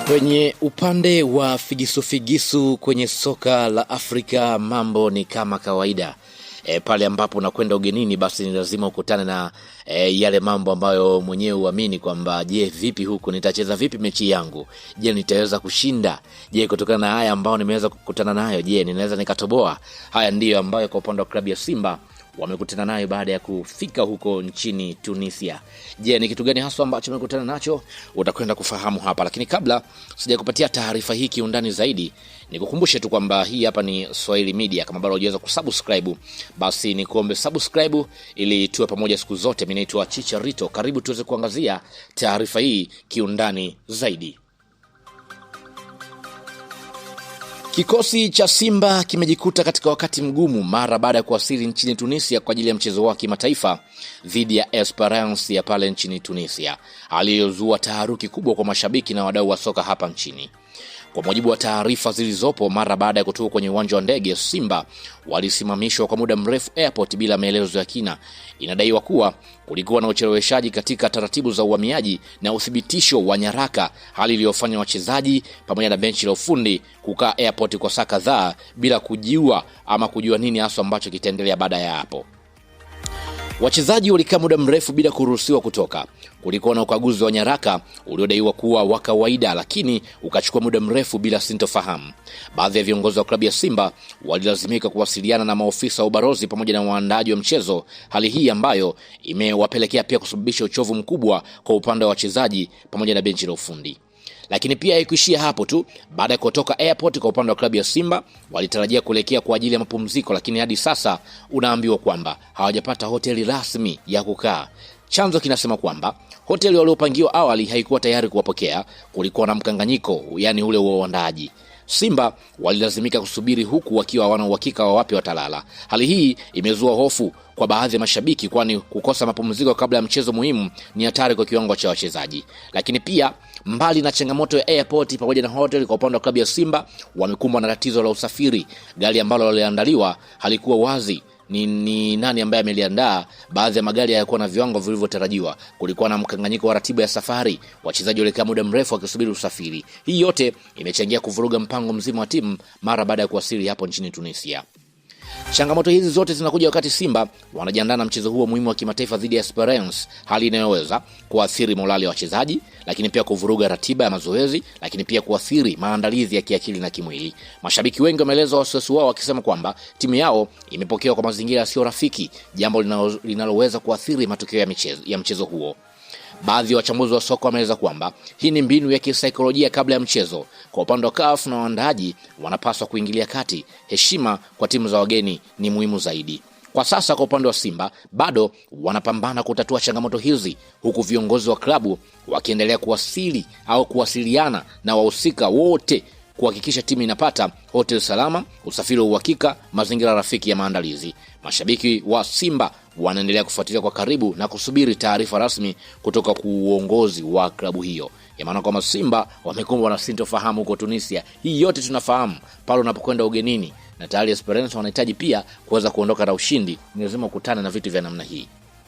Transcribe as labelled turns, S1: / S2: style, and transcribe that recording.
S1: Kwenye upande wa figisu kwenye soka la Afrika mambo ni kama kawaida. Pale ambapo unakwenda ugenini basi ni lazima ukutane na yale mambo ambayo mwenyewe uamini kwamba je, vipi huku nitacheza vipi mechi yangu? Je, nitaweza kushinda? Je, kutokana na haya ambao nimeweza kukutana nayo, je, ninaweza nikatoboa? Haya ndiyo ambayo kwa upande wa klabu ya Simba wamekutana nayo baada ya kufika huko nchini Tunisia. Je, ni kitu gani hasa ambacho wamekutana nacho? Utakwenda kufahamu hapa. Lakini kabla sijakupatia taarifa hii kiundani zaidi, nikukumbushe tu kwamba hii hapa ni Swahili Media. Kama bado hujaweza kusubscribe, basi nikuombe subscribe ili tuwe pamoja siku zote. Mimi naitwa Chicharito. Karibu tuweze kuangazia taarifa hii kiundani zaidi. Kikosi cha Simba kimejikuta katika wakati mgumu mara baada ya kuwasili nchini Tunisia kwa ajili ya mchezo wa kimataifa dhidi ya Esperance ya pale nchini Tunisia, aliyozua taharuki kubwa kwa mashabiki na wadau wa soka hapa nchini. Kwa mujibu wa taarifa zilizopo, mara baada ya kutoka kwenye uwanja wa ndege, Simba walisimamishwa kwa muda mrefu airport bila maelezo ya kina. Inadaiwa kuwa kulikuwa na ucheleweshaji katika taratibu za uhamiaji na uthibitisho wa nyaraka, hali iliyofanya wachezaji pamoja na benchi la ufundi kukaa airport kwa saa kadhaa bila kujua nini hasa ambacho kitaendelea baada ya hapo. Wachezaji walikaa muda mrefu bila kuruhusiwa kutoka. Kulikuwa na ukaguzi wa nyaraka uliodaiwa kuwa wa kawaida, lakini ukachukua muda mrefu bila sintofahamu. Baadhi ya viongozi wa klabu ya Simba walilazimika kuwasiliana na maofisa wa ubalozi pamoja na waandaaji wa mchezo, hali hii ambayo imewapelekea pia kusababisha uchovu mkubwa kwa upande wa wachezaji pamoja na benchi la ufundi. Lakini pia haikuishia hapo tu. Baada ya kutoka airport kwa upande wa klabu ya Simba, walitarajia kuelekea kwa ajili ya mapumziko, lakini hadi sasa unaambiwa kwamba hawajapata hoteli rasmi ya kukaa. Chanzo kinasema kwamba hoteli waliopangiwa awali haikuwa tayari kuwapokea. Kulikuwa na mkanganyiko, yani ule wa uandaaji. Simba walilazimika kusubiri huku wakiwa hawana uhakika wa wapi watalala. Hali hii imezua hofu kwa baadhi ya mashabiki, kwani kukosa mapumziko kabla ya mchezo muhimu ni hatari kwa kiwango cha wachezaji. Lakini pia mbali na changamoto ya airport pamoja na hotel, kwa upande wa klabu ya Simba wamekumbwa na tatizo la usafiri. Gari ambalo liliandaliwa halikuwa wazi ni nani ambaye ameliandaa. Baadhi ya magari hayakuwa na viwango vilivyotarajiwa. Kulikuwa na mkanganyiko wa ratiba ya safari. Wachezaji walikaa muda mrefu wakisubiri usafiri. Hii yote imechangia kuvuruga mpango mzima wa timu mara baada ya kuwasili hapo nchini Tunisia. Changamoto hizi zote zinakuja wakati Simba wanajiandaa na mchezo huo muhimu wa kimataifa dhidi ya Esperance, hali inayoweza kuathiri morali ya wachezaji, lakini pia kuvuruga ratiba ya mazoezi, lakini pia kuathiri maandalizi ya kiakili na kimwili. Mashabiki wengi wameeleza wasiwasi wao wakisema kwamba timu yao imepokewa kwa mazingira yasiyo rafiki, jambo linaloweza kuathiri matokeo ya mchezo huo. Baadhi ya wachambuzi wa soka wameeleza kwamba hii ni mbinu ya kisaikolojia kabla ya mchezo. Kwa upande wa CAF na waandaaji wanapaswa kuingilia kati. Heshima kwa timu za wageni ni muhimu zaidi. Kwa sasa kwa upande wa Simba bado wanapambana kutatua changamoto hizi, huku viongozi wa klabu wakiendelea kuwasiliana na wahusika wote kuhakikisha timu inapata hotel salama, usafiri wa uhakika, mazingira rafiki ya maandalizi. Mashabiki wa Simba wanaendelea kufuatilia kwa karibu na kusubiri taarifa rasmi kutoka kwa uongozi wa klabu hiyo. Maana kwamba Simba wamekumbwa na sintofahamu huko Tunisia. Hii yote tunafahamu pale unapokwenda ugenini na tayari Esperance wanahitaji pia kuweza kuondoka na ushindi, ni lazima ukutane na vitu vya namna hii.